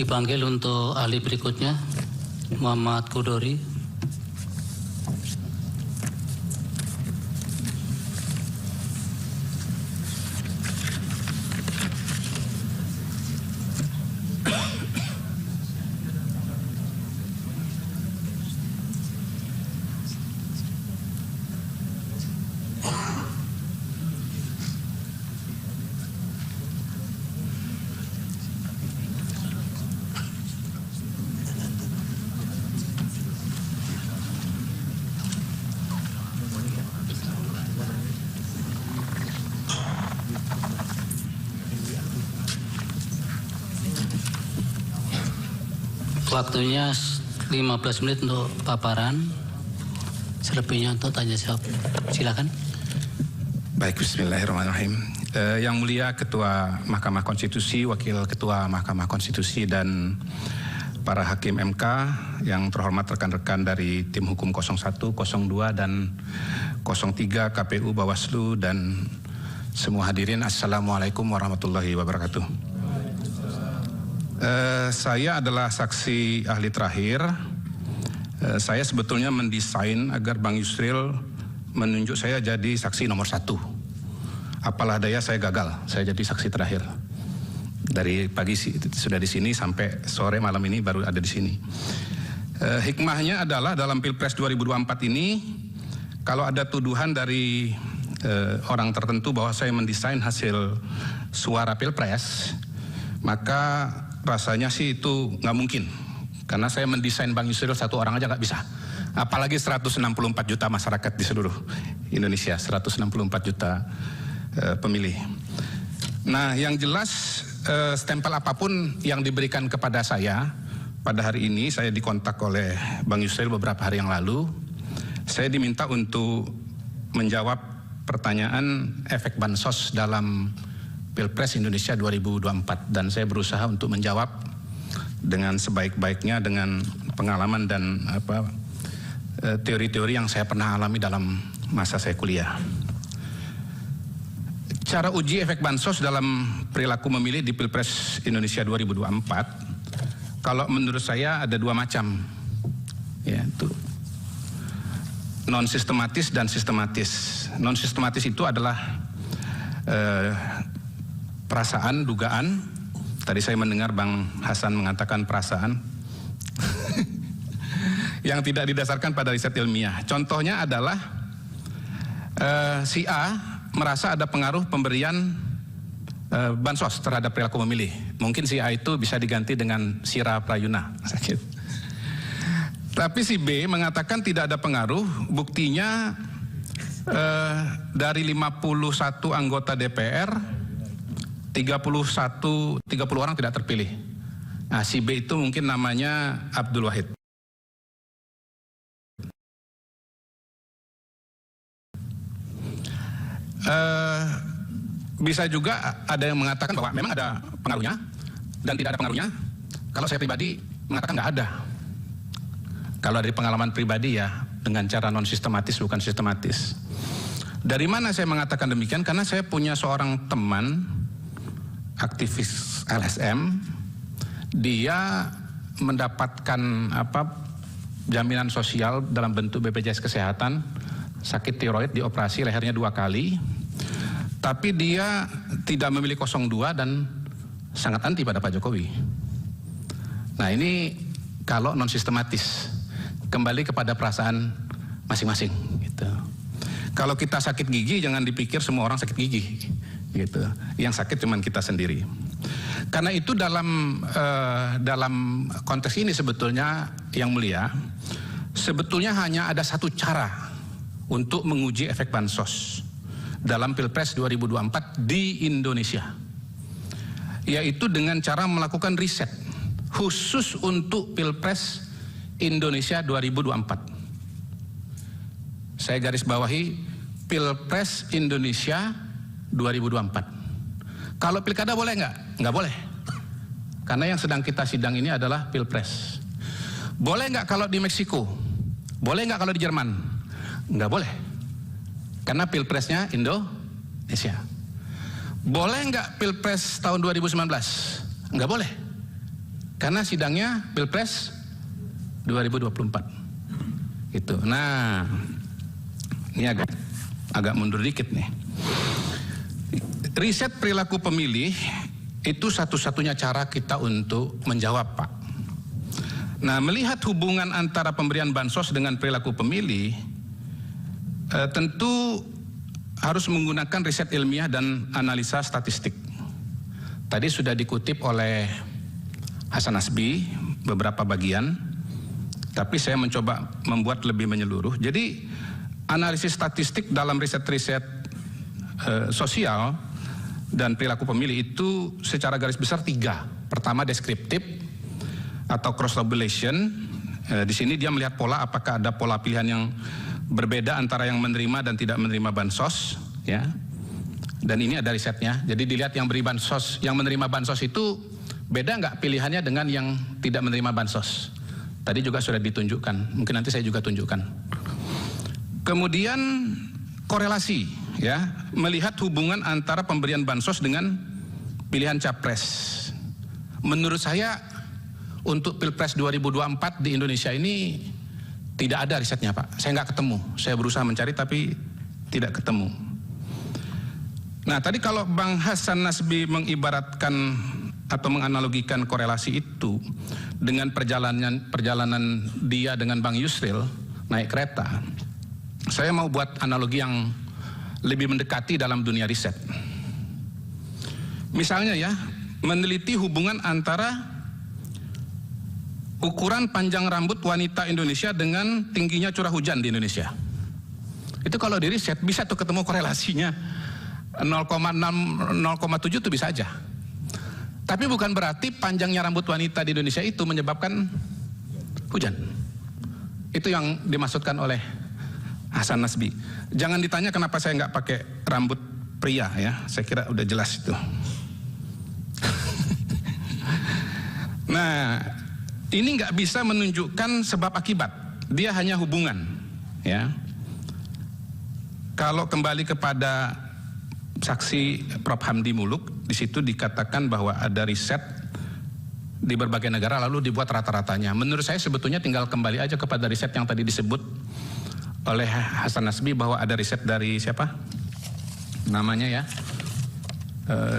Dipanggil untuk ahli berikutnya, Muhammad Kudori. Waktunya 15 menit untuk paparan, selebihnya untuk tanya jawab. Silakan. Baik, bismillahirrahmanirrahim. Yang mulia Ketua Mahkamah Konstitusi, Wakil Ketua Mahkamah Konstitusi, dan para Hakim MK, yang terhormat rekan-rekan dari tim hukum 01, 02, dan 03 KPU Bawaslu, dan semua hadirin, Assalamualaikum warahmatullahi wabarakatuh. Saya adalah saksi ahli terakhir. Saya sebetulnya mendesain agar Bang Yusril menunjuk saya jadi saksi nomor 1. Apalah daya saya gagal, saya jadi saksi terakhir. Dari pagi sudah di sini sampai sore malam ini baru ada di sini. Hikmahnya adalah dalam Pilpres 2024 ini, kalau ada tuduhan dari orang tertentu bahwa saya mendesain hasil suara Pilpres, maka rasanya sih itu nggak mungkin, karena saya mendesain Bang Yusril satu orang aja nggak bisa, apalagi 164 juta masyarakat di seluruh Indonesia, 164 juta pemilih. Nah, yang jelas stempel apapun yang diberikan kepada saya pada hari ini, saya dikontak oleh Bang Yusril beberapa hari yang lalu, saya diminta untuk menjawab pertanyaan efek bansos dalam Pilpres Indonesia 2024, dan saya berusaha untuk menjawab dengan sebaik-baiknya dengan pengalaman dan teori-teori yang saya pernah alami dalam masa saya kuliah. Cara uji efek bansos dalam perilaku memilih di Pilpres Indonesia 2024, kalau menurut saya ada dua macam, yaitu non sistematis dan sistematis. Non sistematis itu adalah perasaan, dugaan. Tadi saya mendengar Bang Hasan mengatakan perasaan yang tidak didasarkan pada riset ilmiah. Contohnya adalah si A merasa ada pengaruh pemberian bansos terhadap perilaku memilih. Mungkin si A itu bisa diganti dengan Sira Prayuna. Sakit. Tapi si B mengatakan tidak ada pengaruh. Buktinya dari 51 anggota DPR, 30 orang tidak terpilih. Nah, si B itu mungkin namanya Abdul Wahid. Bisa juga ada yang mengatakan bahwa memang ada pengaruhnya dan tidak ada pengaruhnya. Kalau saya pribadi mengatakan nggak ada. Kalau dari pengalaman pribadi ya, dengan cara non sistematis bukan sistematis. Dari mana saya mengatakan demikian? Karena saya punya seorang teman aktivis LSM, dia mendapatkan jaminan sosial dalam bentuk BPJS Kesehatan, sakit tiroid, dioperasi lehernya 2 kali, tapi dia tidak memilih 02 dan sangat anti pada Pak Jokowi. Nah, ini kalau non sistematis, kembali kepada perasaan masing-masing gitu. Kalau kita sakit gigi, jangan dipikir semua orang sakit gigi gitu. Yang sakit cuman kita sendiri. Karena itu dalam konteks ini sebetulnya yang mulia, sebetulnya hanya ada satu cara untuk menguji efek bansos dalam Pilpres 2024 di Indonesia, yaitu dengan cara melakukan riset khusus untuk Pilpres Indonesia 2024. Saya garis bawahi Pilpres Indonesia 2024. Kalau pilkada boleh nggak? Nggak boleh. Karena yang sedang kita sidang ini adalah Pilpres. Boleh nggak kalau di Meksiko? Boleh nggak kalau di Jerman? Nggak boleh. Karena Pilpresnya Indonesia. Boleh nggak Pilpres tahun 2019? Nggak boleh. karena sidangnya Pilpres 2024. Itu. Nah, ini agak mundur dikit nih. Riset perilaku pemilih itu satu-satunya cara kita untuk menjawab, Pak. Nah, melihat hubungan antara pemberian bansos dengan perilaku pemilih, tentu harus menggunakan riset ilmiah dan analisa statistik. Tadi sudah dikutip oleh Hasan Nasbi beberapa bagian, tapi saya mencoba membuat lebih menyeluruh. Jadi analisis statistik dalam riset-riset sosial dan perilaku pemilih itu secara garis besar 3. Pertama, deskriptif atau cross tabulation. Di sini dia melihat pola, apakah ada pola pilihan yang berbeda antara yang menerima dan tidak menerima bansos, ya. Dan ini ada risetnya. Jadi dilihat yang beri bansos, yang menerima bansos itu beda nggak pilihannya dengan yang tidak menerima bansos. Tadi juga sudah ditunjukkan. Mungkin nanti saya juga tunjukkan. Kemudian korelasi, ya, melihat hubungan antara pemberian bansos dengan pilihan capres. Menurut saya untuk Pilpres 2024 di Indonesia ini tidak ada risetnya, Pak. Saya nggak ketemu. Saya berusaha mencari tapi tidak ketemu. Nah, tadi kalau Bang Hasan Nasbi mengibaratkan atau menganalogikan korelasi itu dengan perjalanan dia dengan Bang Yusril naik kereta, saya mau buat analogi yang lebih mendekati dalam dunia riset. Misalnya ya, meneliti hubungan antara ukuran panjang rambut wanita Indonesia dengan tingginya curah hujan di Indonesia. Itu kalau di riset bisa tuh ketemu korelasinya 0,6, 0,7 itu bisa aja. Tapi bukan berarti panjangnya rambut wanita di Indonesia itu menyebabkan hujan. Itu yang dimaksudkan oleh Hasan Nasbi. Jangan ditanya kenapa saya nggak pakai rambut pria, ya. Saya kira udah jelas itu. Nah, ini nggak bisa menunjukkan sebab akibat. Dia hanya hubungan, ya. Kalau kembali kepada saksi Prof. Hamdi Muluk, di situ dikatakan bahwa ada riset di berbagai negara lalu dibuat rata-ratanya. Menurut saya sebetulnya tinggal kembali aja kepada riset yang tadi disebut oleh Hasan Nasbi bahwa ada riset dari siapa? Namanya ya,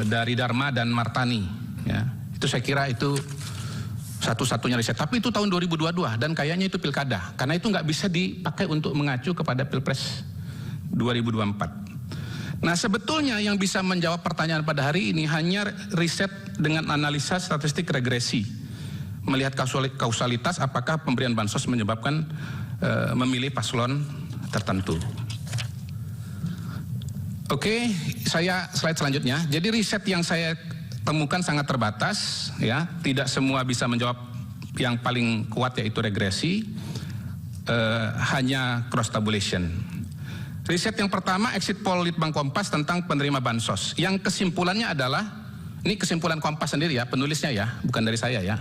dari Dharma dan Martani. Ya, itu saya kira itu satu-satunya riset. Tapi itu tahun 2022 dan kayaknya itu pilkada. Karena itu nggak bisa dipakai untuk mengacu kepada Pilpres 2024. Nah, sebetulnya yang bisa menjawab pertanyaan pada hari ini hanya riset dengan analisa statistik regresi. Melihat kausalitas apakah pemberian bansos menyebabkan memilih paslon tertentu. Oke, saya slide selanjutnya. Jadi riset yang saya temukan sangat terbatas, ya. Tidak semua bisa menjawab yang paling kuat yaitu regresi, hanya cross tabulation. Riset yang pertama, exit poll Litbang Kompas tentang penerima bansos. Yang kesimpulannya adalah, ini kesimpulan Kompas sendiri ya, penulisnya ya, bukan dari saya ya.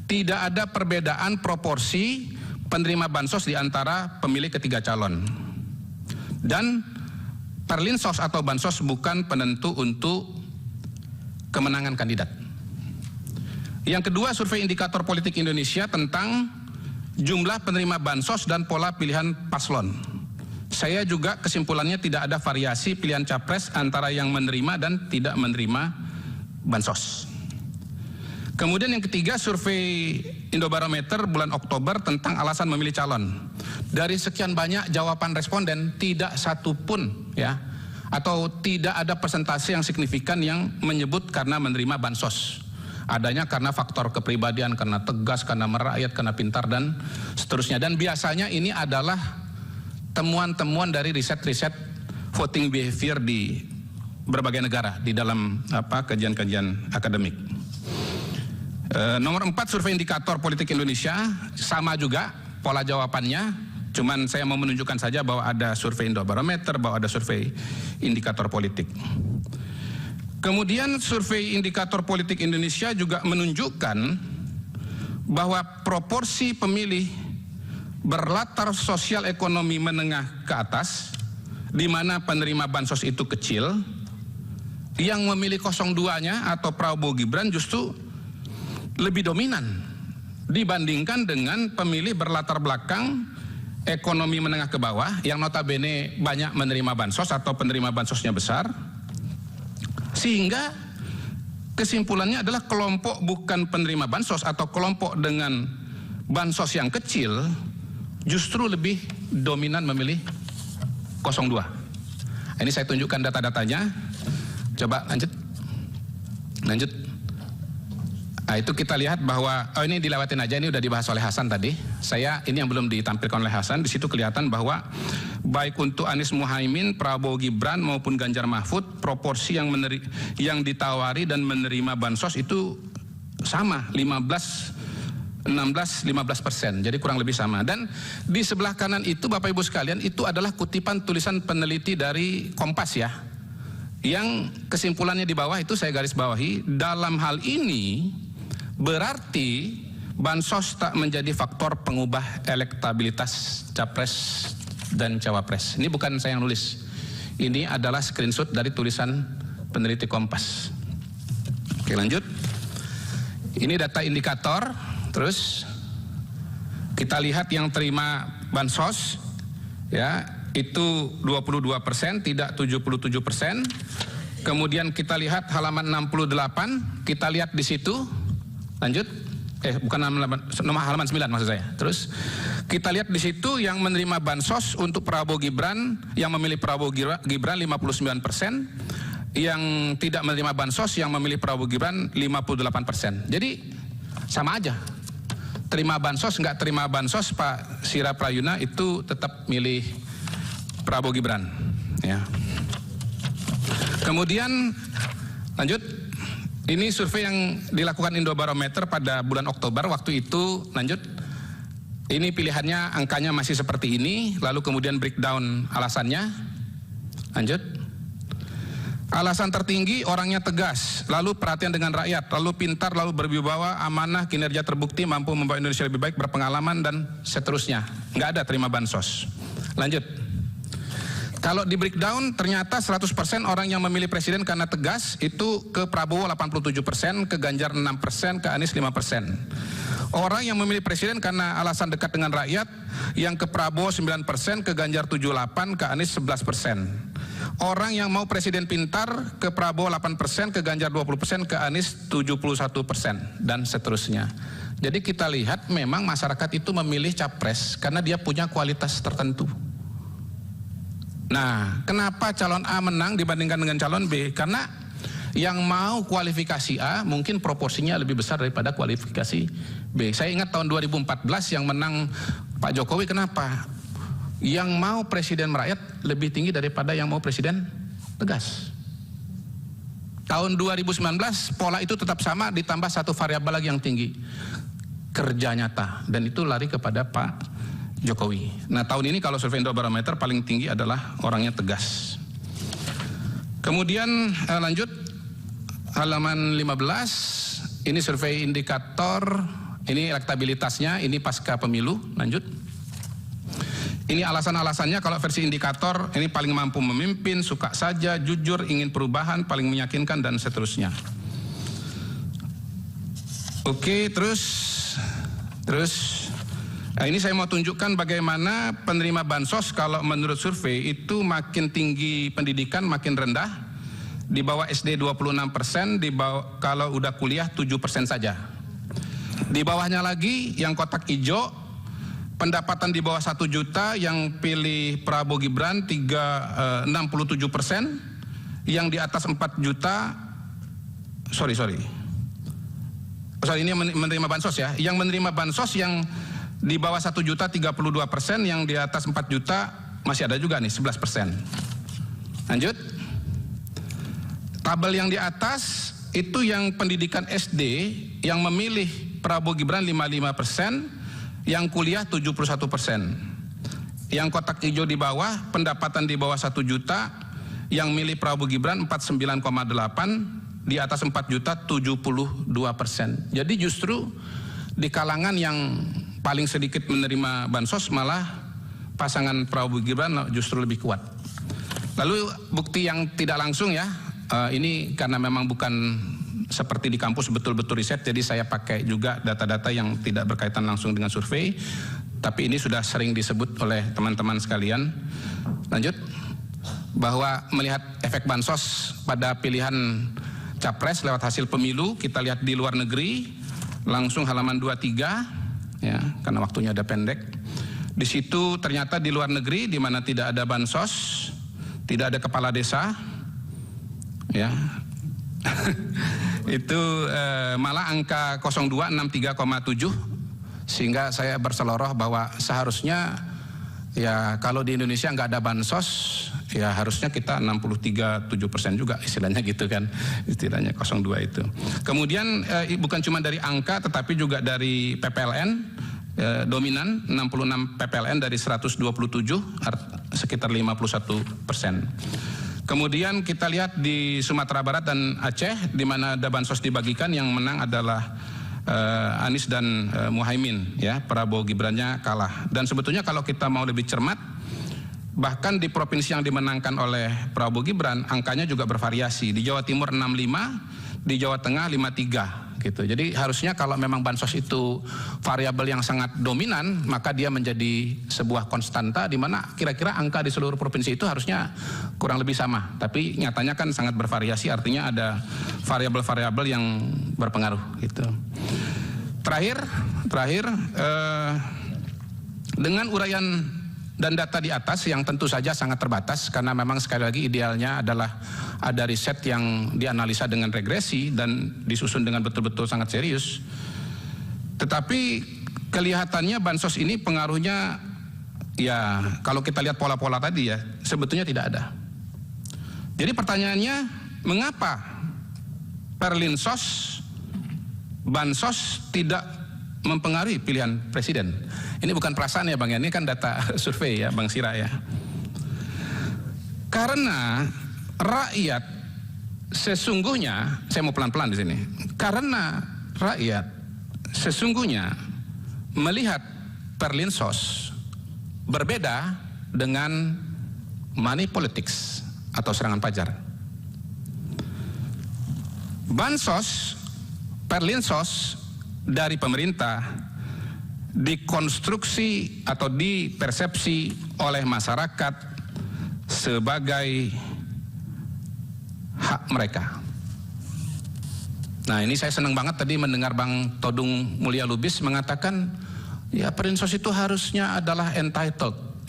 Tidak ada perbedaan proporsi penerima bansos di antara pemilih ketiga calon. Dan perlinsos atau bansos bukan penentu untuk kemenangan kandidat. Yang kedua, survei indikator politik Indonesia tentang jumlah penerima bansos dan pola pilihan paslon. Saya juga kesimpulannya tidak ada variasi pilihan capres antara yang menerima dan tidak menerima bansos. Kemudian yang ketiga, survei Indobarometer bulan Oktober tentang alasan memilih calon. Dari sekian banyak jawaban responden, tidak satu pun ya, atau tidak ada persentase yang signifikan yang menyebut karena menerima bansos. Adanya karena faktor kepribadian, karena tegas, karena merakyat, karena pintar dan seterusnya. Dan biasanya ini adalah temuan-temuan dari riset-riset voting behavior di berbagai negara di dalam kajian-kajian akademik. Nomor 4, survei indikator politik Indonesia, sama juga pola jawabannya, cuman saya mau menunjukkan saja bahwa ada survei Indobarometer, bahwa ada survei indikator politik. Kemudian survei indikator politik Indonesia juga menunjukkan bahwa proporsi pemilih berlatar sosial ekonomi menengah ke atas, di mana penerima bansos itu kecil, yang memilih 02-nya atau Prabowo Gibran justru lebih dominan dibandingkan dengan pemilih berlatar belakang ekonomi menengah ke bawah yang notabene banyak menerima bansos atau penerima bansosnya besar, sehingga kesimpulannya adalah kelompok bukan penerima bansos atau kelompok dengan bansos yang kecil justru lebih dominan memilih 02. Ini saya tunjukkan data-datanya. Coba lanjut. Nah, itu kita lihat bahwa ini dilewatin aja, ini udah dibahas oleh Hasan tadi. Ini yang belum ditampilkan oleh Hasan. Di situ kelihatan bahwa baik untuk Anies Muhaimin, Prabowo Gibran maupun Ganjar Mahfud, proporsi yang ditawari dan menerima bansos itu sama, 16-15%. Jadi kurang lebih sama. Dan di sebelah kanan itu Bapak Ibu sekalian, itu adalah kutipan tulisan peneliti dari Kompas ya. Yang kesimpulannya di bawah itu saya garis bawahi, dalam hal ini berarti bansos tak menjadi faktor pengubah elektabilitas capres dan cawapres. Ini bukan saya yang nulis. Ini adalah screenshot dari tulisan peneliti Kompas. Oke, lanjut. Ini data indikator. Terus kita lihat yang terima bansos ya, itu 22%, tidak 77%. Kemudian kita lihat halaman 68, kita lihat di situ. Lanjut. Bukan halaman 9 maksud saya. Terus kita lihat di situ yang menerima bansos untuk Prabowo Gibran, yang memilih Prabowo Gibran 59%, yang tidak menerima bansos yang memilih Prabowo Gibran 58%. Jadi sama aja. Terima bansos nggak terima bansos, Pak Sira Prayuna itu tetap milih Prabowo Gibran ya. Kemudian lanjut. Ini survei yang dilakukan Indobarometer pada bulan Oktober waktu itu. Lanjut. Ini pilihannya, angkanya masih seperti ini. Lalu kemudian breakdown alasannya. Lanjut. Alasan tertinggi, orangnya tegas, lalu perhatian dengan rakyat, lalu pintar, lalu berwibawa, amanah, kinerja terbukti, mampu membawa Indonesia lebih baik, berpengalaman, dan seterusnya. Nggak ada terima bansos. Lanjut. Kalau di breakdown, ternyata 100% orang yang memilih presiden karena tegas, itu ke Prabowo 87%, ke Ganjar 6%, ke Anies 5%. Orang yang memilih presiden karena alasan dekat dengan rakyat, yang ke Prabowo 9%, ke Ganjar 78%, ke Anies 11%. Orang yang mau presiden pintar, ke Prabowo 8%, ke Ganjar 20%, ke Anies 71%, dan seterusnya. Jadi kita lihat memang masyarakat itu memilih capres karena dia punya kualitas tertentu. Nah, kenapa calon A menang dibandingkan dengan calon B? Karena yang mau kualifikasi A mungkin proporsinya lebih besar daripada kualifikasi B. Saya ingat tahun 2014 yang menang Pak Jokowi, kenapa? Yang mau presiden merakyat lebih tinggi daripada yang mau presiden tegas. Tahun 2019 pola itu tetap sama, ditambah satu variabel lagi yang tinggi, kerja nyata, dan itu lari kepada Pak Jokowi. Nah, tahun ini kalau survei Indobarometer paling tinggi adalah orangnya tegas. Kemudian lanjut halaman 15, ini survei indikator, ini elektabilitasnya, ini pasca pemilu. Lanjut. Ini alasan-alasannya kalau versi indikator, ini paling mampu memimpin, suka saja, jujur, ingin perubahan, paling meyakinkan, dan seterusnya. Oke, terus nah, ini saya mau tunjukkan bagaimana penerima bansos kalau menurut survei itu makin tinggi pendidikan makin rendah. Di bawah SD 26%, kalau udah kuliah 7% saja. Di bawahnya lagi yang kotak hijau, pendapatan di bawah 1 juta yang pilih Prabowo Gibran 67%, yang di atas 4 juta, sorry ini menerima bansos ya, yang menerima bansos yang di bawah 1 juta 32%, yang di atas 4 juta masih ada juga nih 11%. Lanjut. Tabel yang di atas itu yang pendidikan SD yang memilih Prabowo Gibran 55%, yang kuliah 71%. Yang kotak hijau di bawah, pendapatan di bawah 1 juta, yang milih Prabowo Gibran 49,8%, di atas 4 juta 72%. Jadi justru di kalangan yang paling sedikit menerima bansos malah pasangan Prabowo Gibran justru lebih kuat. Lalu bukti yang tidak langsung ya, ini karena memang bukan seperti di kampus betul-betul riset, jadi saya pakai juga data-data yang tidak berkaitan langsung dengan survei, tapi ini sudah sering disebut oleh teman-teman sekalian. Lanjut, bahwa melihat efek bansos pada pilihan capres lewat hasil pemilu, kita lihat di luar negeri, langsung halaman 23, ya, karena waktunya ada pendek. Di situ ternyata di luar negeri, di mana tidak ada bansos, tidak ada kepala desa, ya, itu malah angka 0263,7, sehingga saya berseloroh bahwa seharusnya ya kalau di Indonesia nggak ada bansos, ya harusnya kita 63,7% juga istilahnya gitu kan, istilahnya 02 itu. Kemudian bukan cuma dari angka tetapi juga dari PPLN, dominan 66 PPLN dari 127, sekitar 51%. Kemudian kita lihat di Sumatera Barat dan Aceh, di mana ada bansos dibagikan, yang menang adalah Anies dan Muhaimin, ya, Prabowo Gibrannya kalah. Dan sebetulnya kalau kita mau lebih cermat, bahkan di provinsi yang dimenangkan oleh Prabowo Gibran, angkanya juga bervariasi. Di Jawa Timur 65, di Jawa Tengah 53. Gitu. Jadi harusnya kalau memang bansos itu variabel yang sangat dominan, maka dia menjadi sebuah konstanta di mana kira-kira angka di seluruh provinsi itu harusnya kurang lebih sama. Tapi nyatanya kan sangat bervariasi, artinya ada variabel-variabel yang berpengaruh. Gitu. Terakhir, dengan uraian dan data di atas yang tentu saja sangat terbatas, karena memang sekali lagi idealnya adalah ada riset yang dianalisa dengan regresi dan disusun dengan betul-betul sangat serius. Tetapi kelihatannya bansos ini pengaruhnya, ya kalau kita lihat pola-pola tadi ya, sebetulnya tidak ada. Jadi pertanyaannya, mengapa perlinsos, bansos tidak mempengaruhi pilihan presiden? Ini bukan perasaan ya Bang, ini kan data survei ya Bang Sira ya. Karena rakyat sesungguhnya, saya mau pelan-pelan di sini. Karena rakyat sesungguhnya melihat perlinsos berbeda dengan money politics atau serangan fajar. Bansos, perlinsos dari pemerintah dikonstruksi atau dipersepsi oleh masyarakat sebagai hak mereka. Nah, ini saya senang banget tadi mendengar Bang Todung Mulya Lubis mengatakan, ya perlinsos itu harusnya adalah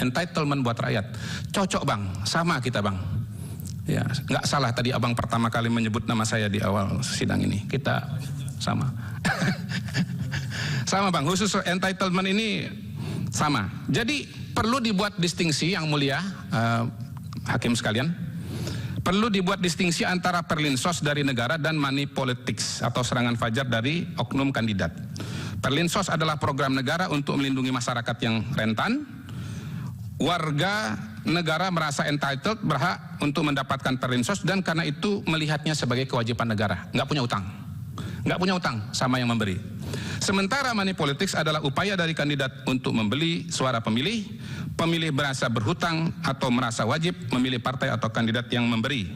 entitlement buat rakyat. Cocok Bang, sama kita Bang. Ya, nggak salah tadi Abang pertama kali menyebut nama saya di awal sidang ini. Kita sama. Sama Bang, khusus entitlement ini sama. Jadi perlu dibuat distingsi yang mulia, hakim sekalian. Perlu dibuat distingsi antara perlinsos dari negara dan money politics atau serangan fajar dari oknum kandidat. Perlinsos adalah program negara untuk melindungi masyarakat yang rentan. Warga negara merasa entitled, berhak untuk mendapatkan perlinsos, dan karena itu melihatnya sebagai kewajiban negara. Nggak punya utang. Nggak punya utang sama yang memberi. Sementara money politics adalah upaya dari kandidat untuk membeli suara pemilih. Pemilih merasa berhutang atau merasa wajib memilih partai atau kandidat yang memberi.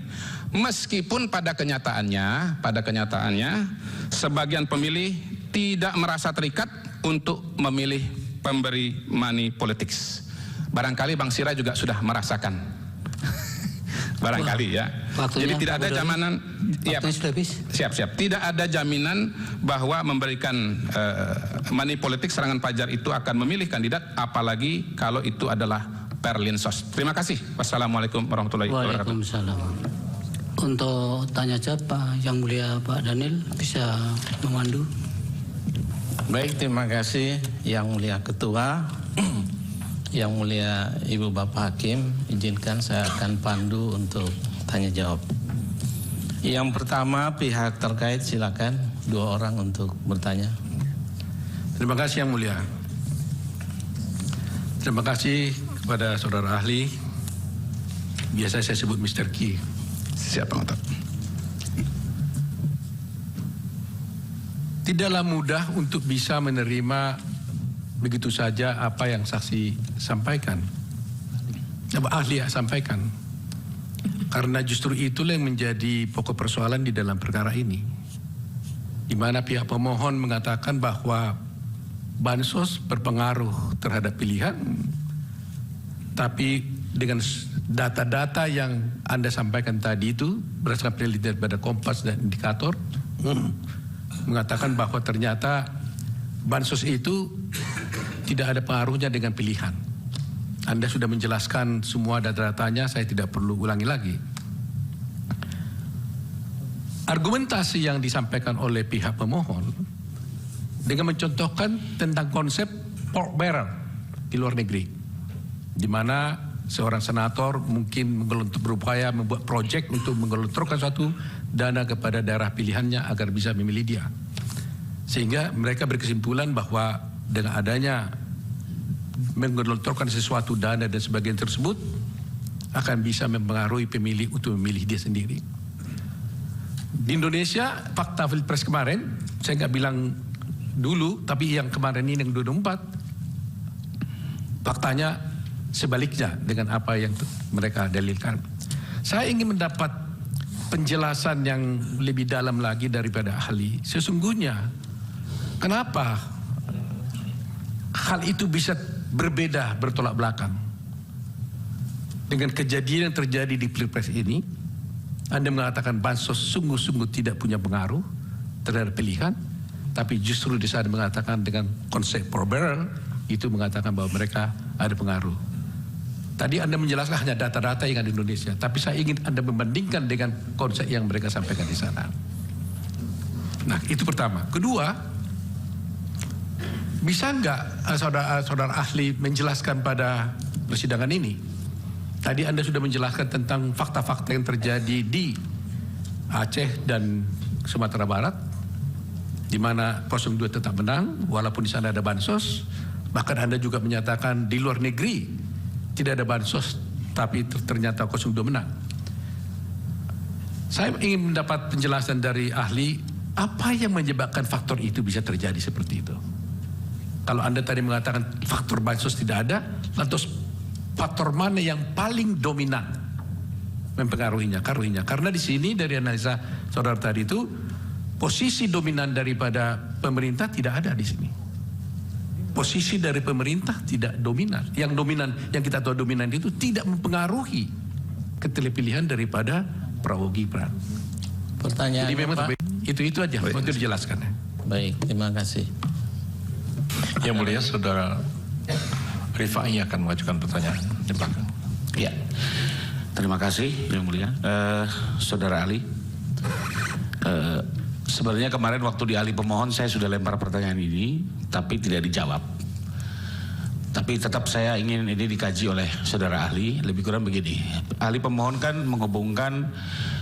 Meskipun pada kenyataannya sebagian pemilih tidak merasa terikat untuk memilih pemberi money politics. Barangkali Bang Sira juga sudah merasakan. Barangkali ya. Jadi tidak ada jaminan. Ya, siap. Tidak ada jaminan bahwa memberikan money politik serangan fajar itu akan memilih kandidat, apalagi kalau itu adalah perlinsos. Terima kasih. Wassalamualaikum warahmatullahi wabarakatuh. Waalaikumsalam. Untuk tanya jawab Pak Yang Mulia Pak Daniel bisa memandu. Baik, terima kasih Yang Mulia Ketua. Yang Mulia Ibu Bapak Hakim, izinkan saya akan pandu untuk tanya jawab. Yang pertama, pihak terkait silakan, 2 orang untuk bertanya. Terima kasih Yang Mulia. Terima kasih kepada saudara ahli. Biasa saya sebut Mr. Ki. Siapa ngotot? Tidaklah mudah untuk bisa menerima begitu saja apa yang saksi sampaikan, apa ahli sampaikan, karena justru itulah yang menjadi pokok persoalan di dalam perkara ini. di mana pihak pemohon mengatakan bahwa bansos berpengaruh terhadap pilihan, tapi dengan data-data yang Anda sampaikan tadi itu berdasarkan penelitian pada Kompas dan Indikator mengatakan bahwa ternyata bansos itu tidak ada pengaruhnya dengan pilihan. Anda sudah menjelaskan semua data-datanya, saya tidak perlu ulangi lagi. Argumentasi yang disampaikan oleh pihak pemohon dengan mencontohkan tentang konsep pork barrel di luar negeri, di mana seorang senator mungkin berupaya membuat proyek untuk menggelontorkan suatu dana kepada daerah pilihannya agar bisa memilih dia. Sehingga mereka berkesimpulan bahwa dengan adanya menggelontorkan sesuatu dana dan sebagainya tersebut akan bisa mempengaruhi pemilih untuk memilih dia sendiri. Di Indonesia, fakta Pilpres kemarin, saya nggak bilang dulu, tapi yang kemarin ini yang 2024, faktanya sebaliknya dengan apa yang mereka dalilkan. Saya ingin mendapat penjelasan yang lebih dalam lagi daripada ahli. Sesungguhnya, kenapa hal itu bisa berbeda, bertolak belakang dengan kejadian yang terjadi di Pilpres ini? Anda mengatakan bansos sungguh-sungguh tidak punya pengaruh terhadap pilihan, tapi justru di sana mengatakan dengan konsep per barrel itu mengatakan bahwa mereka ada pengaruh. Tadi Anda menjelaskan hanya data-data yang ada di Indonesia, tapi saya ingin Anda membandingkan dengan konsep yang mereka sampaikan di sana. Nah, itu pertama. Kedua, bisa nggak saudara ahli menjelaskan pada persidangan ini? Tadi Anda sudah menjelaskan tentang fakta-fakta yang terjadi di Aceh dan Sumatera Barat, di mana 02 tetap menang, walaupun di sana ada bansos. Bahkan Anda juga menyatakan di luar negeri tidak ada bansos, tapi ternyata 02 menang. Saya ingin mendapat penjelasan dari ahli, apa yang menyebabkan faktor itu bisa terjadi seperti itu? Kalau Anda tadi mengatakan faktor bansos tidak ada, lantas faktor mana yang paling dominan mempengaruhinya? Karena di sini dari analisa saudara tadi itu posisi dominan daripada pemerintah tidak ada di sini. Posisi dari pemerintah tidak dominan. Yang dominan, yang kita tahu dominan itu tidak mempengaruhi keterpilihan daripada Prabowo Gibran. Pertanyaan jadi memang Pak? Itu aja untuk dijelaskan. Baik, terima kasih. Yang mulia Saudara Rifai akan mengajukan pertanyaan di belakang. Ya, terima kasih Yang Mulia. Saudara ahli, sebenarnya kemarin waktu di ahli pemohon saya sudah lempar pertanyaan ini, tapi tidak dijawab. Tapi tetap saya ingin ini dikaji oleh saudara ahli. Lebih kurang begini, ahli pemohon kan menghubungkan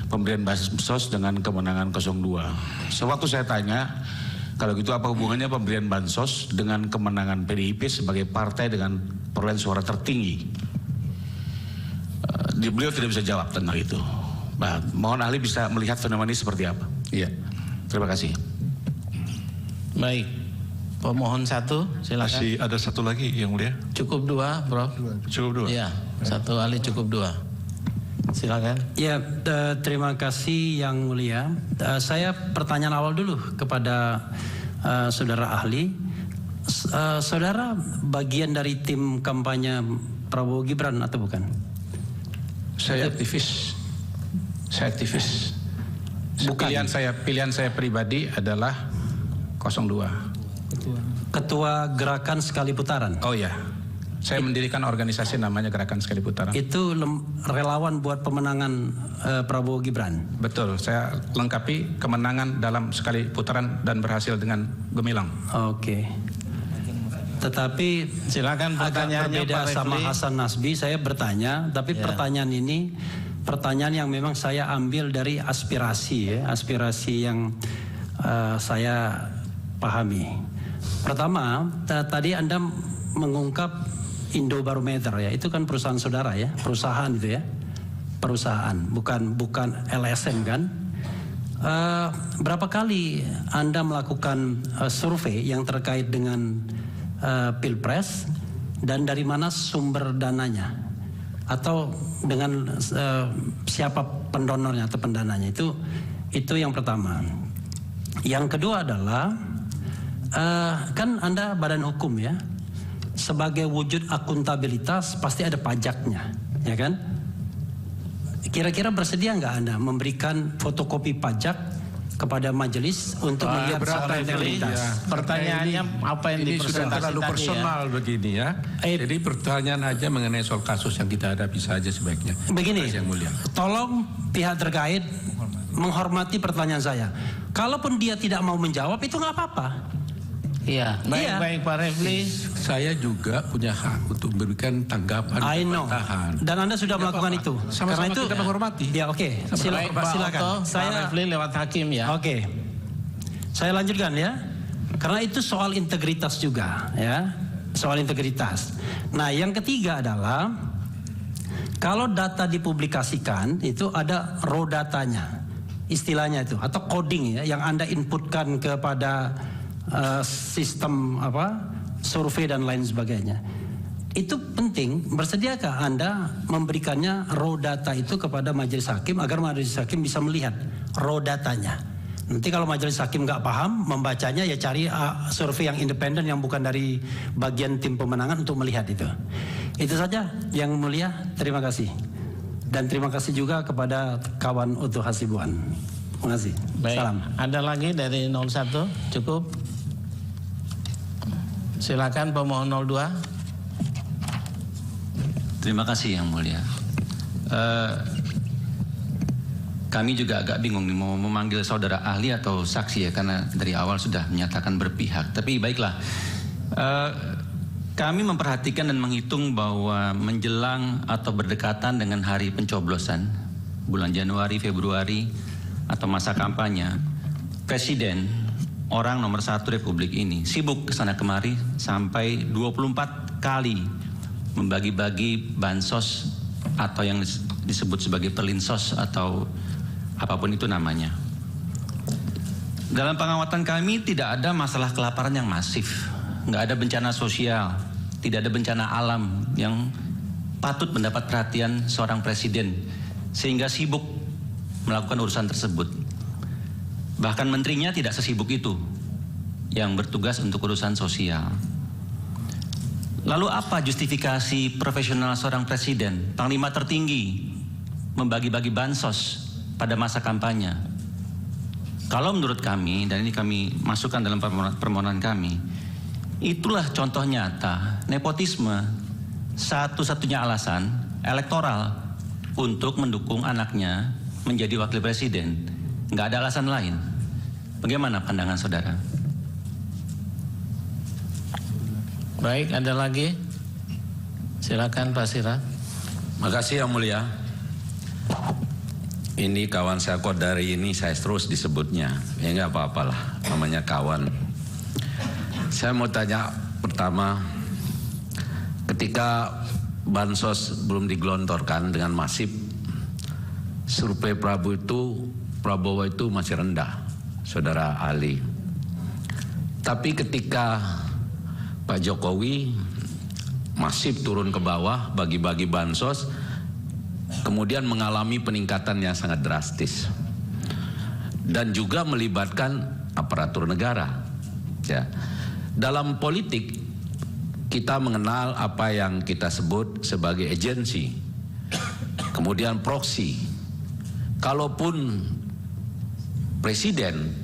pemberian bansos dengan kemenangan 02. Sewaktu saya tanya, kalau gitu apa hubungannya pemberian bansos dengan kemenangan PDIP sebagai partai dengan perolehan suara tertinggi? Beliau tidak bisa jawab tentang itu. Nah, mohon ahli bisa melihat fenomena ini seperti apa. Iya. Terima kasih. Baik, pemohon 1, silakan. Masih ada satu lagi Yang Mulia. Cukup 2, Prof. Cukup 2. Iya, satu ahli cukup 2. Silakan. Ya, terima kasih Yang Mulia. Saya pertanyaan awal dulu kepada saudara ahli. Saudara bagian dari tim kampanye Prabowo Gibran atau bukan? Saya aktivis. Bukan. Pilihan saya pribadi adalah 02. Ketua Gerakan Sekali Putaran. Oh ya, saya mendirikan organisasi namanya Gerakan Sekali Putaran. Itu relawan buat pemenangan Prabowo Gibran. Betul, saya lengkapi kemenangan dalam sekali putaran dan berhasil dengan gemilang. Oke. Tetapi Silakan agak pertanyaannya, berbeda Pak sama Refli. Hasan Nasbi. Saya bertanya, tapi Ya. pertanyaan ini pertanyaan yang memang saya ambil dari aspirasi, aspirasi yang saya pahami. Pertama, tadi Anda mengungkap Indobarometer ya, itu kan perusahaan saudara ya, perusahaan itu ya, perusahaan, bukan LSM kan? Berapa kali Anda melakukan survei yang terkait dengan Pilpres dan dari mana sumber dananya atau dengan siapa pendonornya atau pendananya, itu yang pertama. Yang kedua adalah kan Anda badan hukum ya, sebagai wujud akuntabilitas pasti ada pajaknya, ya kan? Kira-kira bersedia nggak Anda memberikan fotokopi pajak kepada majelis untuk melihat soal integritas? Pertanyaannya apa yang ini sudah dipresentasi terlalu tadi personal begini ya. Jadi pertanyaan aja mengenai soal kasus yang kita hadapi saja sebaiknya. Begini, Yang mulia. tolong pihak terkait menghormati pertanyaan saya. Kalaupun dia tidak mau menjawab itu nggak apa-apa. Iya, baik Pak Refli. Saya juga punya hak untuk memberikan tanggapan I know. bantahan. Dan Anda sudah melakukan itu. Sama-sama Karena itu kita menghormati. Ya oke. Baik Pak Silakan. Otto, Pak Refli lewat hakim ya. Oke. Saya lanjutkan ya. Karena itu soal integritas juga ya. Soal integritas. Nah, yang ketiga adalah kalau data dipublikasikan itu ada raw datanya. Istilahnya itu atau coding ya yang Anda inputkan kepada sistem survei dan lain sebagainya. Itu penting. Bersediakah Anda memberikannya raw data itu kepada majelis hakim agar majelis hakim bisa melihat raw datanya? Nanti kalau majelis hakim nggak paham membacanya ya cari survei yang independen yang bukan dari bagian tim pemenangan untuk melihat itu. Itu saja yang mulia. Terima kasih. Dan terima kasih juga kepada kawan Utuh Hasibuan. Terima kasih. Baik. Salam. Ada lagi dari 01? Cukup. Silakan pemohon 02. Terima kasih Yang Mulia. Kami juga agak bingung nih mau memanggil saudara ahli atau saksi ya karena dari awal sudah menyatakan berpihak. Tapi baiklah, kami memperhatikan dan menghitung bahwa menjelang atau berdekatan dengan hari pencoblosan bulan Januari, Februari atau masa kampanye, Presiden orang nomor 1 Republik ini sibuk kesana kemari sampai 24 kali membagi-bagi bansos atau yang disebut sebagai perlinsos atau apapun itu namanya. Dalam pengamatan kami tidak ada masalah kelaparan yang masif, nggak ada bencana sosial, tidak ada bencana alam yang patut mendapat perhatian seorang presiden sehingga sibuk melakukan urusan tersebut. Bahkan menterinya tidak sesibuk itu yang bertugas untuk urusan sosial. Lalu apa justifikasi profesional seorang presiden, panglima tertinggi, membagi-bagi bansos pada masa kampanye? Kalau menurut kami, dan ini kami masukkan dalam permohonan kami, itulah contoh nyata nepotisme, satu-satunya alasan elektoral untuk mendukung anaknya menjadi wakil presiden. Nggak ada alasan lain. Bagaimana pandangan saudara? Baik, ada lagi? Silakan Pak Sira. Makasih Yang Mulia. Ini kawan saya kok dari ini saya terus disebutnya. Ya nggak apa-apalah, namanya kawan. Saya mau tanya pertama, ketika bansos belum digelontorkan dengan masif, survei Prabowo itu masih rendah, saudara ahli. Tapi ketika Pak Jokowi masif turun ke bawah bagi-bagi bansos, kemudian mengalami peningkatan yang sangat drastis dan juga melibatkan aparatur negara. Ya. Dalam politik kita mengenal apa yang kita sebut sebagai agensi, kemudian proksi. Kalaupun presiden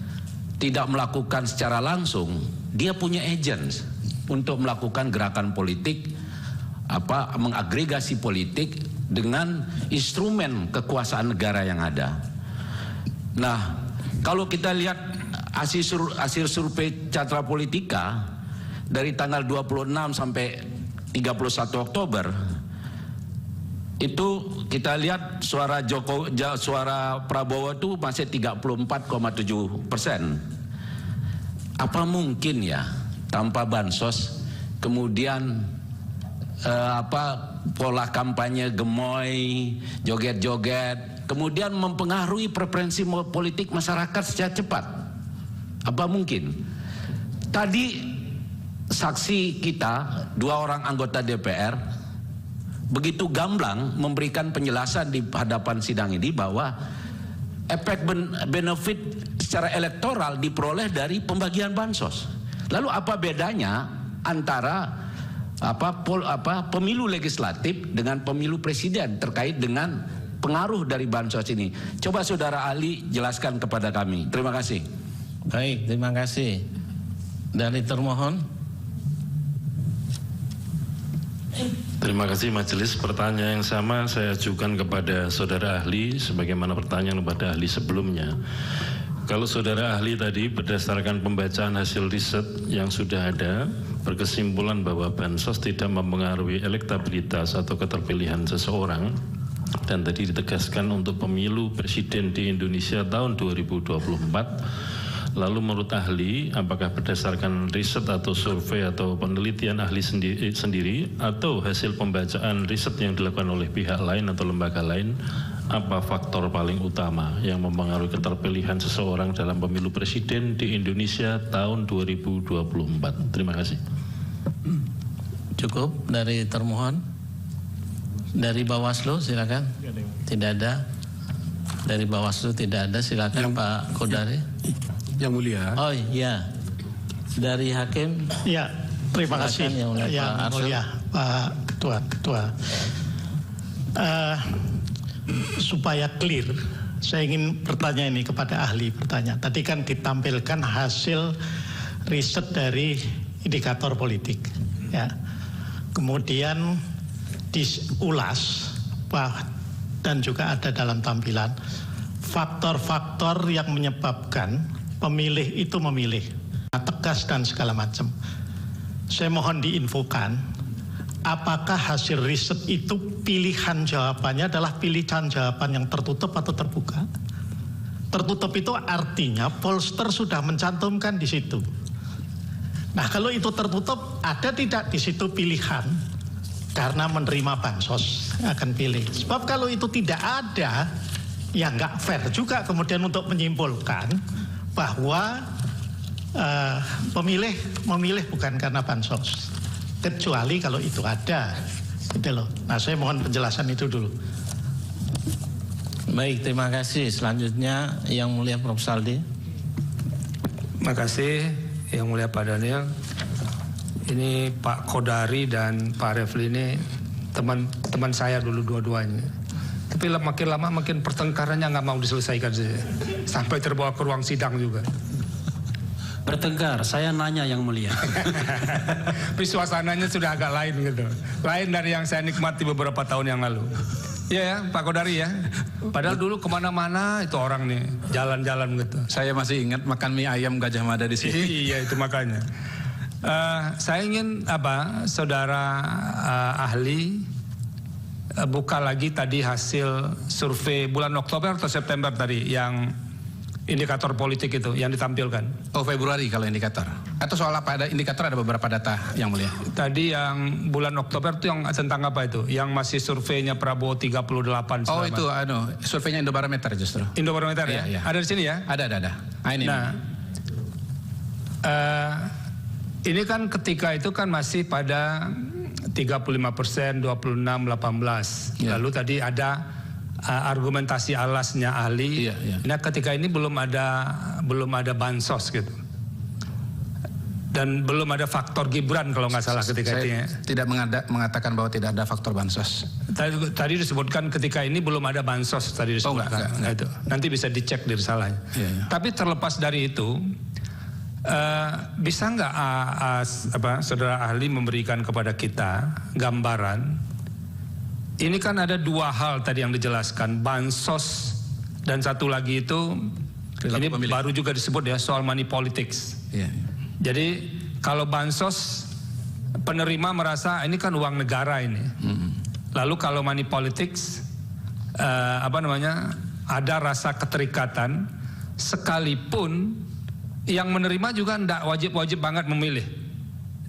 tidak melakukan secara langsung, dia punya agents untuk melakukan gerakan politik, mengagregasi politik dengan instrumen kekuasaan negara yang ada. Nah, kalau kita lihat hasil survei Carta Politika dari tanggal 26 sampai 31 Oktober, itu kita lihat suara Prabowo itu masih 34,7%. Apa mungkin ya tanpa bansos kemudian pola kampanye gemoy, joget-joget, kemudian mempengaruhi preferensi politik masyarakat secara cepat? Apa mungkin? Tadi saksi kita, 2 orang anggota DPR, begitu gamblang memberikan penjelasan di hadapan sidang ini bahwa efek benefit secara elektoral diperoleh dari pembagian bansos. Lalu apa bedanya antara pemilu legislatif dengan pemilu presiden terkait dengan pengaruh dari bansos ini? Coba saudara ahli jelaskan kepada kami. Terima kasih. Baik, terima kasih. Dari termohon. Terima kasih majelis. Pertanyaan yang sama saya ajukan kepada saudara ahli sebagaimana pertanyaan kepada ahli sebelumnya. Kalau saudara ahli tadi berdasarkan pembacaan hasil riset yang sudah ada berkesimpulan bahwa bansos tidak mempengaruhi elektabilitas atau keterpilihan seseorang, dan tadi ditegaskan untuk pemilu presiden di Indonesia tahun 2024. Lalu menurut ahli, apakah berdasarkan riset atau survei atau penelitian ahli sendiri atau hasil pembacaan riset yang dilakukan oleh pihak lain atau lembaga lain, apa faktor paling utama yang mempengaruhi keterpilihan seseorang dalam pemilu presiden di Indonesia tahun 2024? Terima kasih. Cukup dari termohon. Dari Bawaslu silakan. Tidak ada. Dari Bawaslu tidak ada. Silakan Pak Kodari. Yang mulia. Oh iya. Dari Hakim. Ya, terima kasih. Yang mulia Pak Ketua. Supaya clear, saya ingin bertanya ini kepada ahli bertanya. Tadi kan ditampilkan hasil riset dari indikator politik, ya. Kemudian diulas dan juga ada dalam tampilan faktor-faktor yang menyebabkan pemilih itu memilih tegas dan segala macam. Saya mohon diinfokan, apakah hasil riset itu pilihan jawabannya adalah pilihan jawaban yang tertutup atau terbuka? Tertutup itu artinya pollster sudah mencantumkan di situ. Nah, kalau itu tertutup, ada tidak di situ pilihan karena menerima bansos akan pilih? Sebab kalau itu tidak ada, ya nggak fair juga kemudian untuk menyimpulkan bahwa pemilih memilih bukan karena bansos, kecuali kalau itu ada, gitu loh. Nah, saya mohon penjelasan itu dulu. Baik, terima kasih. Selanjutnya Yang Mulia Prof. Saldi. Terima kasih Yang Mulia Pak Daniel. Ini Pak Kodari dan Pak Refli ini teman saya dulu dua-duanya. Tapi makin lama makin pertengkarannya nggak mau diselesaikan saja. Sampai terbawa ke ruang sidang juga. Bertengkar, saya nanya Yang Mulia. Tapi suasananya sudah agak lain gitu. Lain dari yang saya nikmati beberapa tahun yang lalu. Iya ya, Pak Kodari ya. Padahal dulu kemana-mana itu orang nih jalan-jalan gitu. Saya masih ingat makan mie ayam Gajah Mada di sini. Iya, itu makanya. Saya ingin saudara ahli buka lagi tadi hasil survei bulan Oktober atau September tadi yang indikator politik itu yang ditampilkan. Oh, Februari kalau indikator. Atau soal apa? Ada indikator, ada beberapa data Yang Mulia. Tadi yang bulan Oktober itu yang tentang apa itu? Yang masih surveinya Prabowo 38. Oh, itu surveinya Indobarometer justru. Indobarometer ya? Iya. Ada di sini ya? Ada. Nah, ini. Ini kan ketika itu kan masih pada 35%, 26, 18. Ya. Lalu tadi ada argumentasi alasnya ahli. Iya. Nah, ketika ini belum ada bansos gitu. Dan belum ada faktor Gibran kalau nggak salah ketika itu ya. Tidak mengatakan bahwa tidak ada faktor bansos. Tadi disebutkan ketika ini belum ada bansos tadi disebutkan. Enggak. Itu. Nanti bisa dicek dari salahnya. Iya. Tapi terlepas dari itu, bisa nggak saudara ahli memberikan kepada kita gambaran? Ini kan ada dua hal tadi yang dijelaskan, bansos dan satu lagi itu ini pemilih. Baru juga disebut ya soal money politics. Iya. Jadi kalau bansos penerima merasa ini kan uang negara ini. Lalu kalau money politics ada rasa keterikatan sekalipun yang menerima juga tidak wajib banget memilih.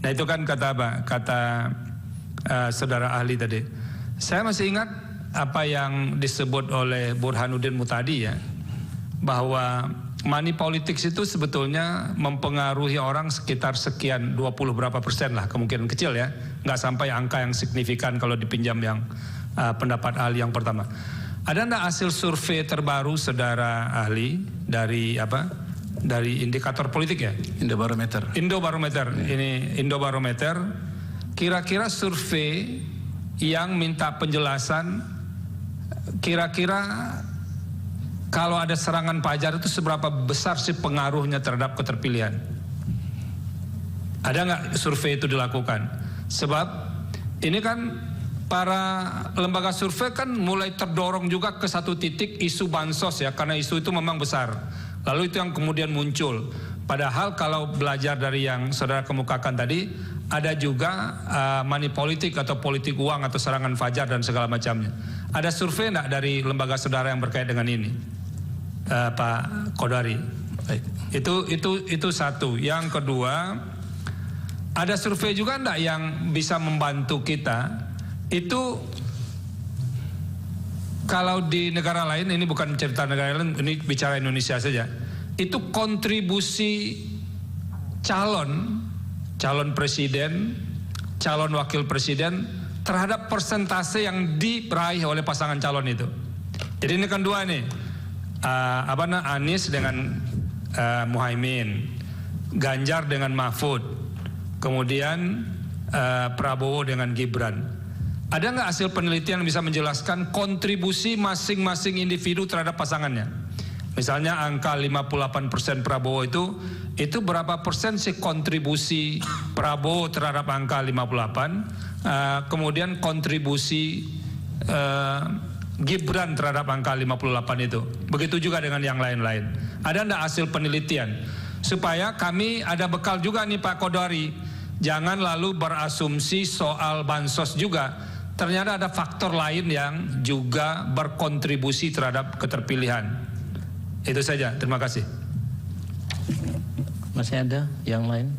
Nah, itu kan kata saudara ahli tadi. Saya masih ingat apa yang disebut oleh Burhanuddin Mutadi ya, bahwa money politics itu sebetulnya mempengaruhi orang sekitar sekian 20 berapa persen lah, kemungkinan kecil ya, nggak sampai angka yang signifikan kalau dipinjam yang pendapat ahli yang pertama. Ada enggak hasil survei terbaru saudara ahli dari dari indikator politik ya. Indobarometer. Indobarometer. Ini Indobarometer. Kira-kira survei yang minta penjelasan, kira-kira kalau ada serangan fajar itu seberapa besar sih pengaruhnya terhadap keterpilihan? Ada nggak survei itu dilakukan? Sebab ini kan para lembaga survei kan mulai terdorong juga ke satu titik isu bansos ya, karena isu itu memang besar. Lalu itu yang kemudian muncul. Padahal kalau belajar dari yang saudara kemukakan tadi, ada juga money politik atau politik uang atau serangan fajar dan segala macamnya. Ada survei enggak dari lembaga saudara yang berkait dengan ini, Pak Kodari? Baik. Itu satu. Yang kedua, ada survei juga enggak yang bisa membantu kita? Itu kalau di negara lain, ini bukan cerita negara lain, ini bicara Indonesia saja. Itu kontribusi calon presiden, calon wakil presiden terhadap persentase yang diraih oleh pasangan calon itu. Jadi ini kan dua nih, Anies dengan Muhaimin, Ganjar dengan Mahfud, kemudian Prabowo dengan Gibran. Ada nggak hasil penelitian yang bisa menjelaskan kontribusi masing-masing individu terhadap pasangannya? Misalnya angka 58% Prabowo itu berapa persen sih kontribusi Prabowo terhadap angka 58, kemudian kontribusi Gibran terhadap angka 58 itu. Begitu juga dengan yang lain-lain. Ada nggak hasil penelitian? Supaya kami ada bekal juga nih Pak Kodari. Jangan lalu berasumsi soal bansos juga. Ternyata ada faktor lain yang juga berkontribusi terhadap keterpilihan. Itu saja, terima kasih. Masih ada yang lain?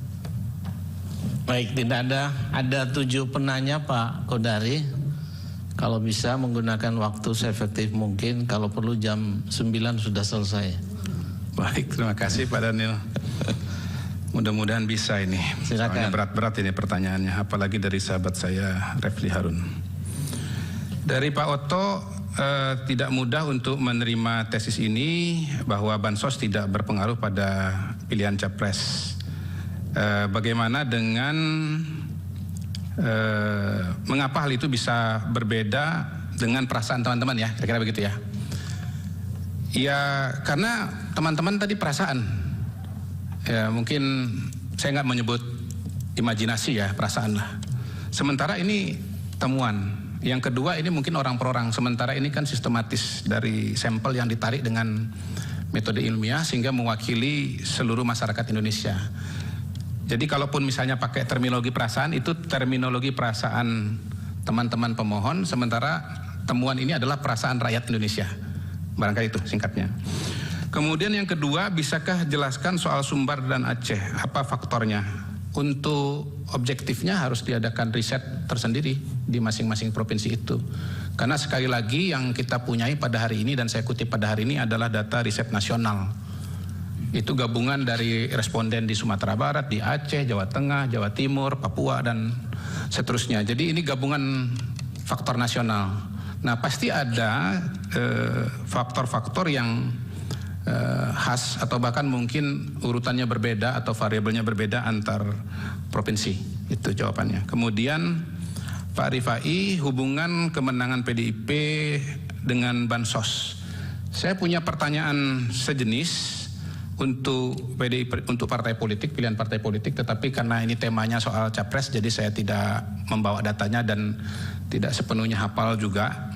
Baik, tidak ada. Ada 7 penanya Pak Kodari. Kalau bisa menggunakan waktu seefektif mungkin. Kalau perlu jam 9 sudah selesai. Baik, terima kasih Pak Daniel. Mudah-mudahan bisa ini. Silakan. Soalnya berat-berat ini pertanyaannya, apalagi dari sahabat saya Refli Harun. Dari Pak Otto, tidak mudah untuk menerima tesis ini bahwa bansos tidak berpengaruh pada pilihan capres. Bagaimana dengan mengapa hal itu bisa berbeda dengan perasaan teman-teman ya, kira-kira begitu ya? Ya karena teman-teman tadi perasaan. Ya mungkin saya nggak menyebut imajinasi ya, perasaan lah. Sementara ini temuan. Yang kedua ini mungkin orang per orang. Sementara ini kan sistematis dari sampel yang ditarik dengan metode ilmiah sehingga mewakili seluruh masyarakat Indonesia. Jadi kalaupun misalnya pakai terminologi perasaan, itu terminologi perasaan teman-teman pemohon, sementara temuan ini adalah perasaan rakyat Indonesia. Barangkali itu singkatnya. Kemudian yang kedua, bisakah jelaskan soal Sumbar dan Aceh? Apa faktornya? Untuk objektifnya harus diadakan riset tersendiri di masing-masing provinsi itu. Karena sekali lagi yang kita punyai pada hari ini dan saya kutip pada hari ini adalah data riset nasional. Itu gabungan dari responden di Sumatera Barat, di Aceh, Jawa Tengah, Jawa Timur, Papua dan seterusnya. Jadi ini gabungan faktor nasional. Nah pasti ada faktor-faktor yang khas atau bahkan mungkin urutannya berbeda atau variabelnya berbeda antar provinsi. Itu jawabannya. Kemudian Pak Rifai, hubungan kemenangan PDIP dengan bansos. Saya punya pertanyaan sejenis untuk PDIP, untuk partai politik, pilihan partai politik, tetapi karena ini temanya soal capres, jadi saya tidak membawa datanya dan tidak sepenuhnya hafal juga.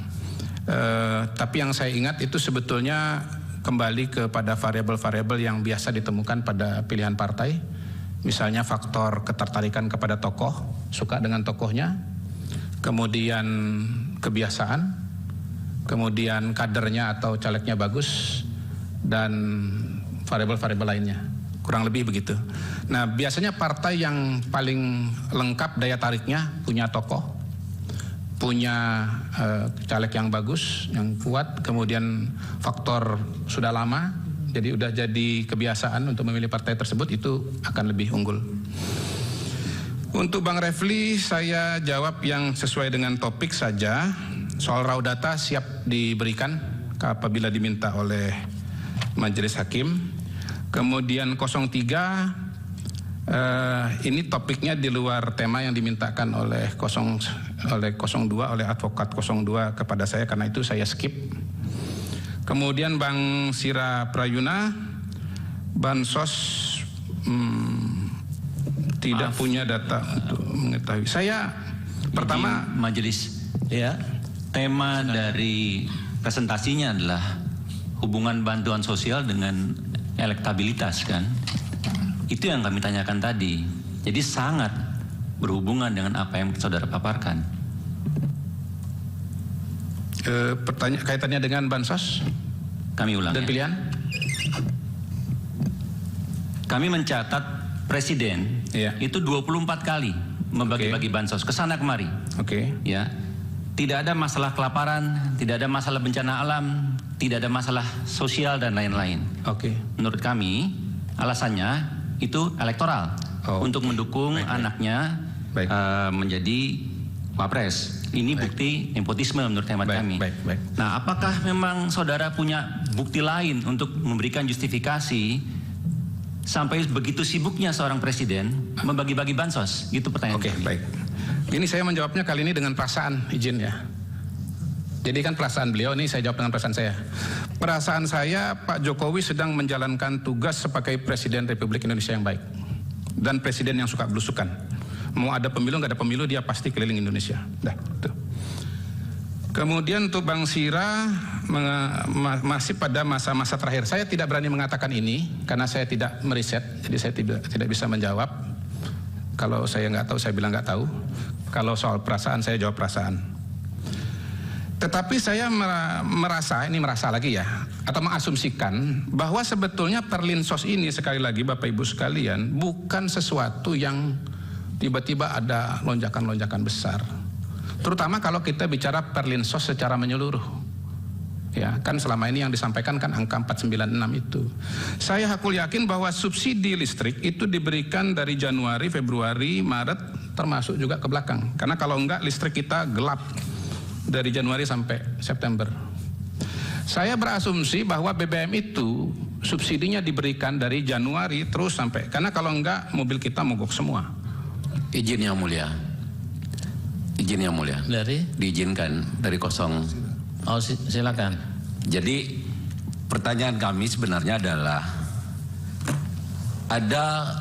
Tapi yang saya ingat itu sebetulnya kembali kepada variabel-variabel yang biasa ditemukan pada pilihan partai. Misalnya faktor ketertarikan kepada tokoh, suka dengan tokohnya, kemudian kebiasaan, kemudian kadernya atau calegnya bagus, dan variabel-variabel lainnya. Kurang lebih begitu. Nah, biasanya partai yang paling lengkap daya tariknya punya tokoh, punya caleg yang bagus, yang kuat, kemudian faktor sudah lama, jadi udah jadi kebiasaan untuk memilih partai tersebut, itu akan lebih unggul. Untuk Bang Refli, saya jawab yang sesuai dengan topik saja. Soal raw data siap diberikan apabila diminta oleh Majelis Hakim. Kemudian 03 ini topiknya di luar tema yang dimintakan oleh 02 oleh advokat 02 kepada saya, karena itu saya skip. Kemudian Bang Sira Prayuna, bansos tidak punya data untuk mengetahui. Saya pertama majelis, Ya. tema dari presentasinya adalah hubungan bantuan sosial dengan elektabilitas kan. Itu yang kami tanyakan tadi. Jadi sangat berhubungan dengan apa yang saudara paparkan. kaitannya dengan bansos Kami ulang dan ya. pilihan. Kami mencatat presiden Iya. itu 24 kali membagi-bagi bansos kesana kemari. Oke. Ya, tidak ada masalah kelaparan, tidak ada masalah bencana alam, tidak ada masalah sosial dan lain-lain. Oke. Menurut kami alasannya itu elektoral untuk mendukung anaknya menjadi wapres. Ini bukti nepotisme menurut hemat kami. Nah, apakah memang saudara punya bukti lain untuk memberikan justifikasi sampai begitu sibuknya seorang presiden membagi-bagi bansos? Gitu pertanyaan. Oke, baik. Ini saya menjawabnya kali ini dengan perasaan, izin ya. Jadi kan perasaan beliau, ini saya jawab dengan perasaan saya. Perasaan saya, Pak Jokowi sedang menjalankan tugas sebagai Presiden Republik Indonesia yang baik. Dan Presiden yang suka belusukan. Mau ada pemilu, nggak ada pemilu, dia pasti keliling Indonesia. Dah, tuh. Kemudian untuk Bang Sira, masih pada masa-masa terakhir. Saya tidak berani mengatakan ini, karena saya tidak meriset, jadi saya tidak bisa menjawab. Kalau saya nggak tahu, saya bilang nggak tahu. Kalau soal perasaan, saya jawab perasaan. Tetapi saya merasa lagi ya, atau mengasumsikan bahwa sebetulnya Perlinsos ini, sekali lagi Bapak Ibu sekalian, bukan sesuatu yang tiba-tiba ada lonjakan-lonjakan besar. Terutama kalau kita bicara Perlinsos secara menyeluruh. Ya, kan selama ini yang disampaikan kan angka 496 itu. Saya hakul yakin bahwa subsidi listrik itu diberikan dari Januari, Februari, Maret, termasuk juga ke belakang. Karena kalau enggak listrik kita gelap dari Januari sampai September. Saya berasumsi bahwa BBM itu subsidinya diberikan dari Januari terus sampai, karena kalau enggak mobil kita mogok semua. Izin yang mulia. Izin yang mulia. Dari? Diizinkan dari kosong. Oh, silakan. Jadi pertanyaan kami sebenarnya adalah ada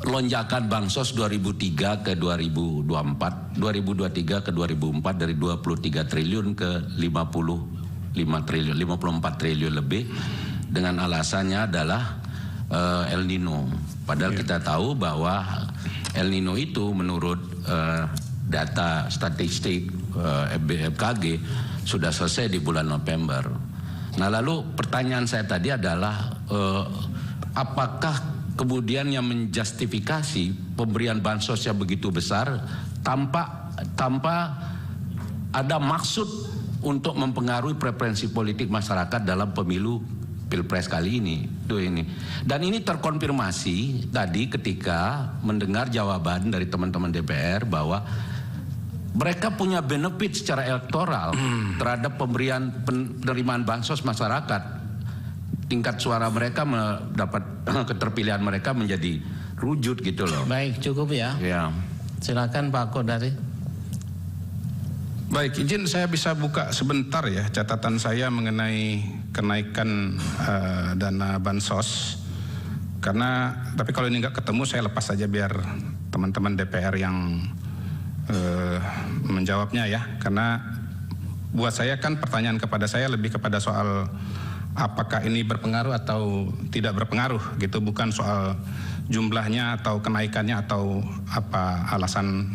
lonjakan bansos 2003 ke 2024, 2023 ke 2004 dari 23 triliun ke 54 triliun lebih dengan alasannya adalah El Nino. Padahal kita tahu bahwa El Nino itu menurut data statistik BMKG sudah selesai di bulan November. Nah, lalu pertanyaan saya tadi adalah apakah kemudian yang menjustifikasi pemberian bansos yang begitu besar tanpa ada maksud untuk mempengaruhi preferensi politik masyarakat dalam pemilu Pilpres kali ini. Dan ini terkonfirmasi tadi ketika mendengar jawaban dari teman-teman DPR bahwa mereka punya benefit secara elektoral terhadap penerimaan bansos masyarakat. Tingkat suara mereka mendapat keterpilihan mereka menjadi rujut gitu loh. Baik, cukup ya. Ya. Silakan Pak Kodari. Baik, izin saya bisa buka sebentar ya catatan saya mengenai kenaikan dana bansos. Tapi kalau ini nggak ketemu saya lepas saja biar teman-teman DPR yang menjawabnya ya. Karena buat saya kan pertanyaan kepada saya lebih kepada soal apakah ini berpengaruh atau tidak berpengaruh gitu, bukan soal jumlahnya atau kenaikannya atau apa alasan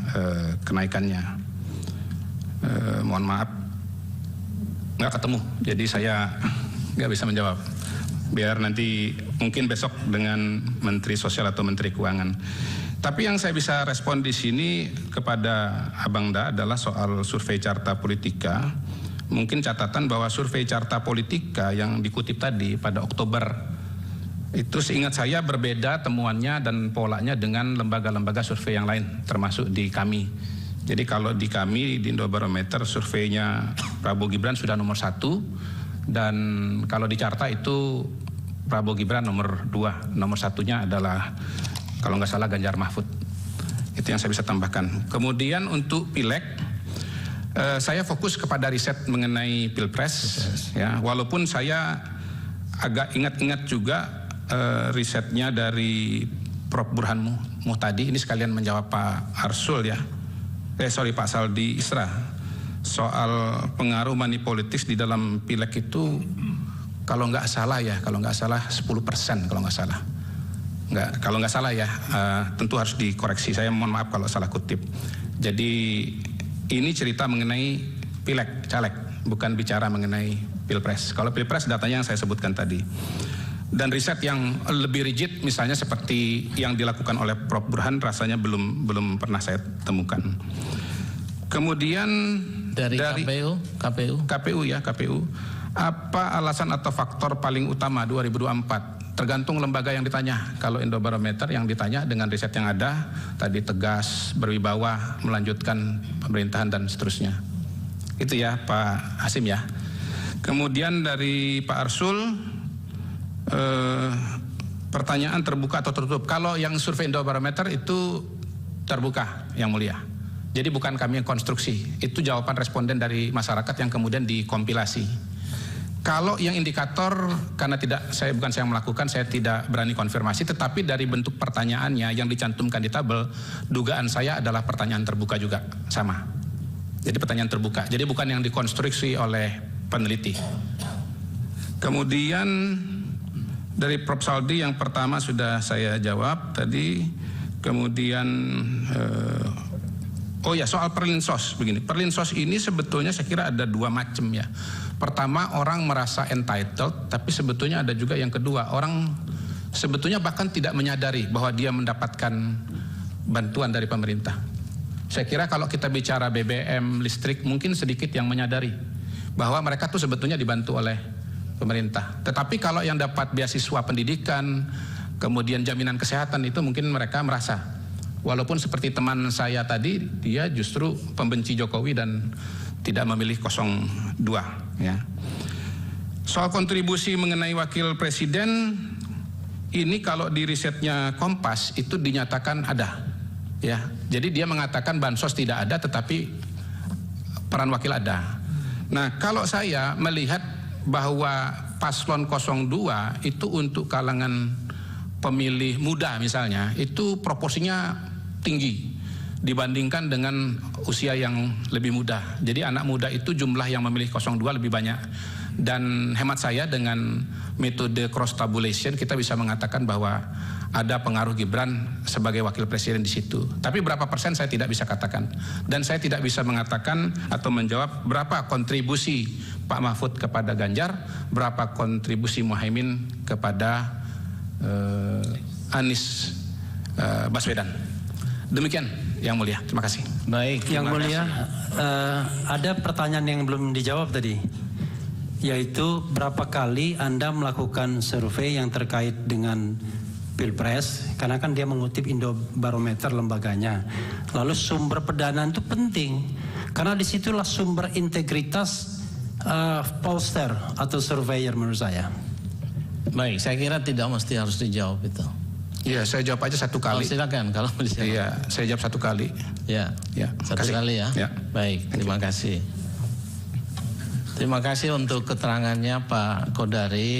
kenaikannya. Mohon maaf nggak ketemu, jadi saya nggak bisa menjawab. Biar nanti mungkin besok dengan Menteri Sosial atau Menteri Keuangan. Tapi yang saya bisa respon di sini kepada Abang Da adalah soal survei Carta Politika. Mungkin catatan bahwa survei Carta Politika yang dikutip tadi pada Oktober itu seingat saya berbeda temuannya dan polanya dengan lembaga-lembaga survei yang lain termasuk di kami. Jadi kalau di kami di Indobarometer surveinya Prabowo Gibran sudah nomor 1 dan kalau di Carta itu Prabowo Gibran nomor 2, nomor 1-nya adalah kalau nggak salah Ganjar Mahfud. Itu yang saya bisa tambahkan. Kemudian untuk pileg, saya fokus kepada riset mengenai pilpres, ya. Walaupun saya agak ingat-ingat juga risetnya dari Prof. Burhan Muhtadi, ini sekalian menjawab Pak Arsul ya. Pak Saldi Isra, soal pengaruh money politics di dalam pileg itu kalau nggak salah 10% kalau nggak salah. Kalau nggak salah ya, tentu harus dikoreksi. Saya mohon maaf kalau salah kutip. Jadi ini cerita mengenai pileg, caleg, bukan bicara mengenai pilpres. Kalau pilpres datanya yang saya sebutkan tadi. Dan riset yang lebih rigid misalnya seperti yang dilakukan oleh Prof. Burhan rasanya belum pernah saya temukan. Kemudian dari KPU. Apa alasan atau faktor paling utama 2024? Tergantung lembaga yang ditanya. Kalau Indobarometer yang ditanya dengan riset yang ada, tadi tegas, berwibawa, melanjutkan pemerintahan dan seterusnya. Itu ya Pak Hasim ya. Kemudian dari Pak Arsul, pertanyaan terbuka atau tertutup. Kalau yang survei Indobarometer itu terbuka, yang mulia. Jadi bukan kami yang konstruksi, itu jawaban responden dari masyarakat yang kemudian dikompilasi. Kalau yang indikator, karena bukan saya yang melakukan, saya tidak berani konfirmasi, tetapi dari bentuk pertanyaannya yang dicantumkan di tabel, dugaan saya adalah pertanyaan terbuka juga, sama. Jadi pertanyaan terbuka, jadi bukan yang dikonstruksi oleh peneliti. Kemudian dari Prof. Saldi yang pertama sudah saya jawab tadi. Kemudian soal perlinsos begini. Perlinsos ini sebetulnya saya kira ada dua macam ya. Pertama, orang merasa entitled, tapi sebetulnya ada juga yang kedua, orang sebetulnya bahkan tidak menyadari bahwa dia mendapatkan bantuan dari pemerintah. Saya kira kalau kita bicara BBM, listrik, mungkin sedikit yang menyadari bahwa mereka tuh sebetulnya dibantu oleh pemerintah. Tetapi kalau yang dapat beasiswa pendidikan, kemudian jaminan kesehatan, itu mungkin mereka merasa. Walaupun seperti teman saya tadi, dia justru pembenci Jokowi dan tidak memilih 02 ya. Soal kontribusi mengenai wakil presiden, ini kalau di risetnya Kompas itu dinyatakan ada ya. Jadi dia mengatakan bansos tidak ada tetapi peran wakil ada. Nah, kalau saya melihat bahwa paslon 02 itu untuk kalangan pemilih muda misalnya, itu proporsinya tinggi dibandingkan dengan usia yang lebih muda. Jadi anak muda itu jumlah yang memilih 02 lebih banyak. Dan hemat saya dengan metode cross tabulation kita bisa mengatakan bahwa ada pengaruh Gibran sebagai wakil presiden di situ. Tapi berapa persen saya tidak bisa katakan. Dan saya tidak bisa mengatakan atau menjawab berapa kontribusi Pak Mahfud kepada Ganjar, berapa kontribusi Muhaimin kepada Anies Baswedan. Demikian yang mulia, terima kasih. Baik, yang mulia, ada pertanyaan yang belum dijawab tadi, yaitu berapa kali Anda melakukan survei yang terkait dengan Pilpres, karena kan dia mengutip Indobarometer lembaganya. Lalu sumber pendanaan itu penting, karena disitulah sumber integritas pollster atau surveyor menurut saya. Baik, saya kira tidak mesti harus dijawab itu. Iya, saya jawab aja satu kali. Silakan kalau dijawab. Iya, saya jawab satu kali. Ya, satu kasih. kali ya. Baik, terima kasih. Terima kasih untuk keterangannya Pak Kodari.